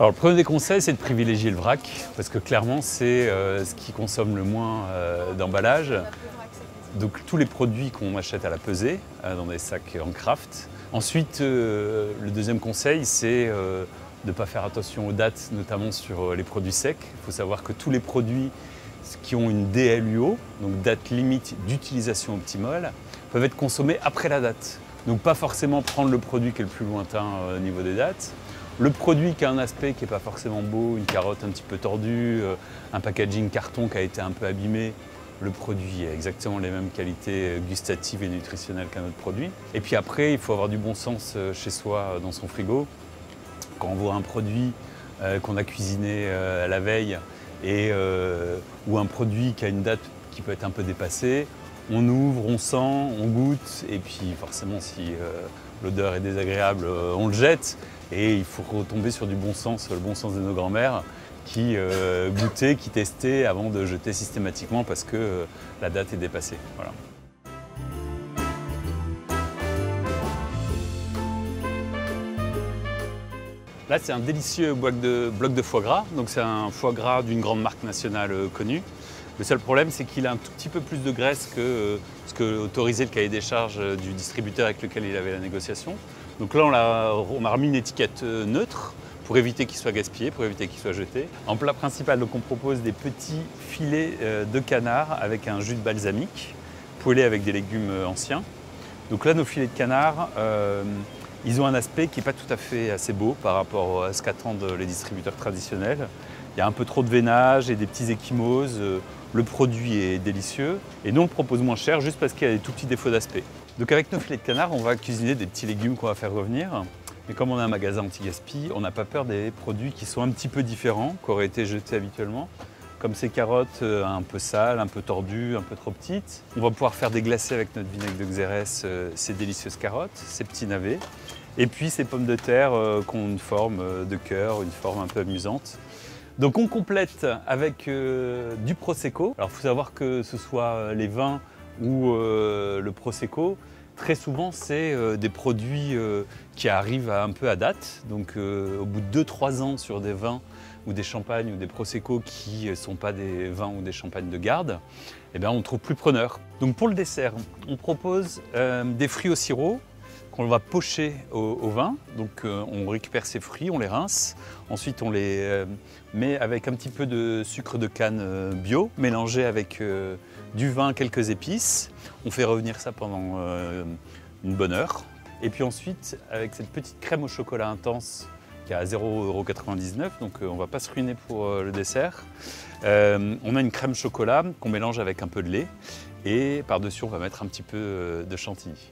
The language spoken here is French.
Alors le premier des conseils, c'est de privilégier le vrac, parce que clairement c'est ce qui consomme le moins d'emballage. Donc tous les produits qu'on achète à la pesée, dans des sacs en craft. Ensuite, le deuxième conseil, c'est de ne pas faire attention aux dates, notamment sur les produits secs. Il faut savoir que tous les produits qui ont une DLUO, donc date limite d'utilisation optimale, peuvent être consommés après la date. Donc pas forcément prendre le produit qui est le plus lointain au niveau des dates. Le produit qui a un aspect qui n'est pas forcément beau, une carotte un petit peu tordue, un packaging carton qui a été un peu abîmé, le produit a exactement les mêmes qualités gustatives et nutritionnelles qu'un autre produit. Et puis après, il faut avoir du bon sens chez soi, dans son frigo. Quand on voit un produit qu'on a cuisiné la veille ou un produit qui a une date qui peut être un peu dépassée, on ouvre, on sent, on goûte, et puis forcément si l'odeur est désagréable, on le jette. Et il faut retomber sur du bon sens, le bon sens de nos grands-mères, qui goûtaient, qui testaient avant de jeter systématiquement parce que la date est dépassée. Voilà. Là, c'est un délicieux bloc de foie gras. Donc, c'est un foie gras d'une grande marque nationale connue. Le seul problème, c'est qu'il a un tout petit peu plus de graisse que ce que autorisait le cahier des charges du distributeur avec lequel il avait la négociation. Donc là, on a remis une étiquette neutre pour éviter qu'il soit gaspillé, pour éviter qu'il soit jeté. En plat principal, donc, on propose des petits filets de canard avec un jus de balsamique, poêlés avec des légumes anciens. Donc là, nos filets de canard, ils ont un aspect qui n'est pas tout à fait assez beau par rapport à ce qu'attendent les distributeurs traditionnels. Il y a un peu trop de veinage et des petits ecchymoses. Le produit est délicieux et nous on le propose moins cher juste parce qu'il y a des tout petits défauts d'aspect. Donc avec nos filets de canard, on va cuisiner des petits légumes qu'on va faire revenir. Mais comme on a un magasin anti-gaspi, on n'a pas peur des produits qui sont un petit peu différents, qui auraient été jetés habituellement. Comme ces carottes un peu sales, un peu tordues, un peu trop petites. On va pouvoir faire des glacés avec notre vinaigre de Xérès, ces délicieuses carottes, ces petits navets. Et puis ces pommes de terre qui ont une forme de cœur, une forme un peu amusante. Donc on complète avec du Prosecco. Alors il faut savoir que ce soit les vins ou le Prosecco, très souvent c'est des produits qui arrivent un peu à date. Donc au bout de 2-3 ans sur des vins ou des champagnes ou des Prosecco qui ne sont pas des vins ou des champagnes de garde, eh bien, on ne trouve plus preneur. Donc pour le dessert, on propose des fruits au sirop qu'on va pocher au vin. Donc on récupère ces fruits, on les rince. Ensuite on les met avec un petit peu de sucre de canne bio, mélangé avec du vin, quelques épices. On fait revenir ça pendant une bonne heure. Et puis ensuite, avec cette petite crème au chocolat intense qui est à 0,99 €, donc on ne va pas se ruiner pour le dessert. On a une crème chocolat qu'on mélange avec un peu de lait. Et par-dessus, on va mettre un petit peu de chantilly.